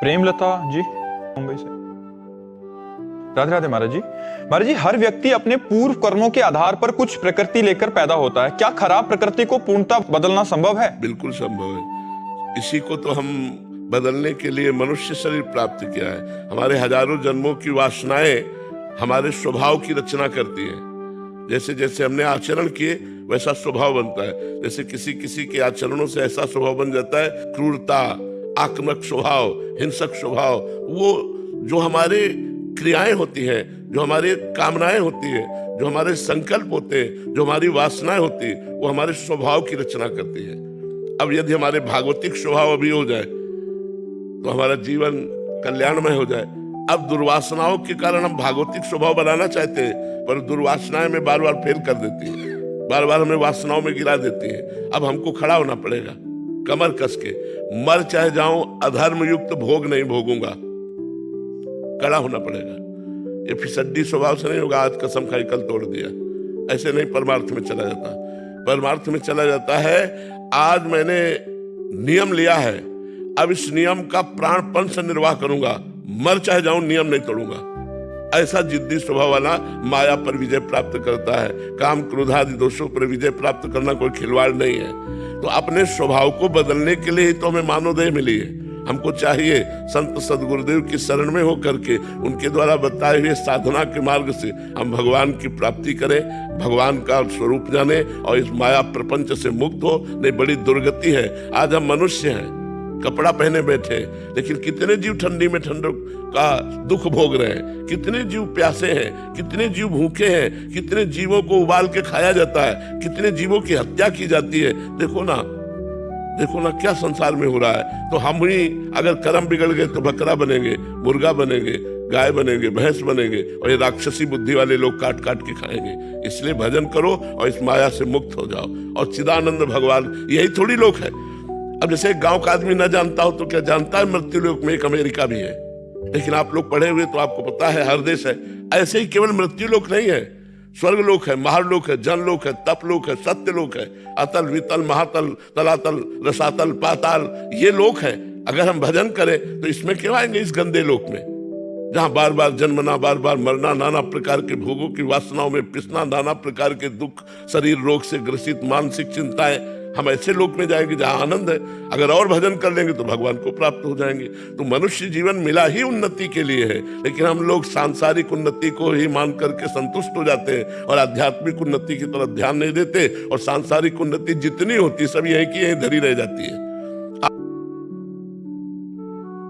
प्रेमलता जी, मुंबई से। राधे राधे महाराज जी। महाराज जी, हर व्यक्ति अपने पूर्व कर्मों के आधार पर कुछ प्रकृति लेकर पैदा होता है। क्या खराब प्रकृति को पूर्णतः बदलना संभव है? बिल्कुल संभव है। इसी को तो हम बदलने के लिए मनुष्य शरीर प्राप्त किया है। हमारे हजारों जन्मों की वासनाएं हमारे स्वभाव की रचना करती हैं। जैसे जैसे हमने आचरण किए वैसा स्वभाव बनता है। जैसे किसी किसी के आचरणों से ऐसा स्वभाव बन जाता है, क्रूरता, आक्रामक स्वभाव, हिंसक स्वभाव। वो जो हमारे क्रियाएं होती हैं, जो हमारी कामनाएं होती हैं, जो हमारे संकल्प होते हैं, जो हमारी वासनाएं होती है, वो हमारे स्वभाव की रचना करती है। अब यदि हमारे भागवतिक स्वभाव अभी हो जाए तो हमारा जीवन कल्याणमय हो जाए। अब दुर्वासनाओं के कारण हम भागवतिक स्वभाव बनाना चाहते हैं, पर दुर्वासनाएं में बार बार फेल कर देती है, बार बार हमें वासनाओं में गिरा देती है। अब हमको खड़ा होना पड़ेगा, कमर कस के। मर चाहे जाऊं, अधर्म युक्त भोग नहीं भोगूंगा, कड़ा होना पड़ेगा। ये फिसड्डी स्वभाव से नहीं होगा, आज कसम खाई कल तोड़ दिया, ऐसे नहीं परमार्थ में चला जाता। परमार्थ में चला जाता है, आज मैंने नियम लिया है, अब इस नियम का प्राणपण से निर्वाह करूंगा, मर चाहे जाऊं नियम नहीं तोड़ूंगा। ऐसा जिद्दी स्वभाव वाला माया पर विजय प्राप्त करता है। काम क्रोध आदि दोषों पर विजय प्राप्त करना कोई खिलवाड़ नहीं है। तो अपने स्वभाव को बदलने के लिए ही तो हमें मानवदेह मिली है। हमको चाहिए संत सदगुरुदेव की शरण में होकर के उनके द्वारा बताए हुए साधना के मार्ग से हम भगवान की प्राप्ति करें, भगवान का स्वरूप जाने और इस माया प्रपंच से मुक्त हो। नहीं, बड़ी दुर्गति है। आज हम मनुष्य हैं, कपड़ा पहने बैठे, लेकिन कितने जीव ठंडी में ठंडक का दुख भोग रहे हैं, कितने जीव प्यासे हैं, कितने जीव भूखे हैं, कितने जीवों को उबाल के खाया जाता है, कितने जीवों की हत्या की जाती है। देखो ना क्या संसार में हो रहा है। तो हम ही अगर कर्म बिगड़ गए तो बकरा बनेंगे, मुर्गा बनेंगे, गाय बनेंगे, भैंस बनेंगे, और ये राक्षसी बुद्धि वाले लोग काट काट के खाएंगे। इसलिए भजन करो और इस माया से मुक्त हो जाओ। और चिदानंद भगवान, यही थोड़ी लोग है। अब जैसे गांव का आदमी न जानता हो तो क्या जानता है मृत्यु लोक में एक अमेरिका भी है। लेकिन आप लोग पढ़े हुए तो आपको पता है हर देश है। ऐसे ही केवल मृत्यु लोक नहीं है, स्वर्ग लोक है, महालोक है, जनलोक है, तप लोक है, सत्य लोक है, अतल वितल महातल तलातल रसातल पाताल, ये लोक है। अगर हम भजन करें तो इसमें क्यों आएंगे, इस गंदे लोक में, जहां बार बार जन्मना, बार बार मरना, नाना प्रकार के भोगों की वासनाओं में पिसना, नाना प्रकार के दुख, शरीर रोग से ग्रसित, मानसिक चिंताएं। हम ऐसे लोक में जाएंगे जहां आनंद है। अगर और भजन कर लेंगे तो भगवान को प्राप्त हो जाएंगे। तो मनुष्य जीवन मिला ही उन्नति के लिए है, लेकिन हम लोग सांसारिक उन्नति को ही मान करके संतुष्ट हो जाते हैं और आध्यात्मिक उन्नति की तरफ ध्यान नहीं देते। और सांसारिक उन्नति जितनी होती सब यहीं की यहीं धरी रह जाती है।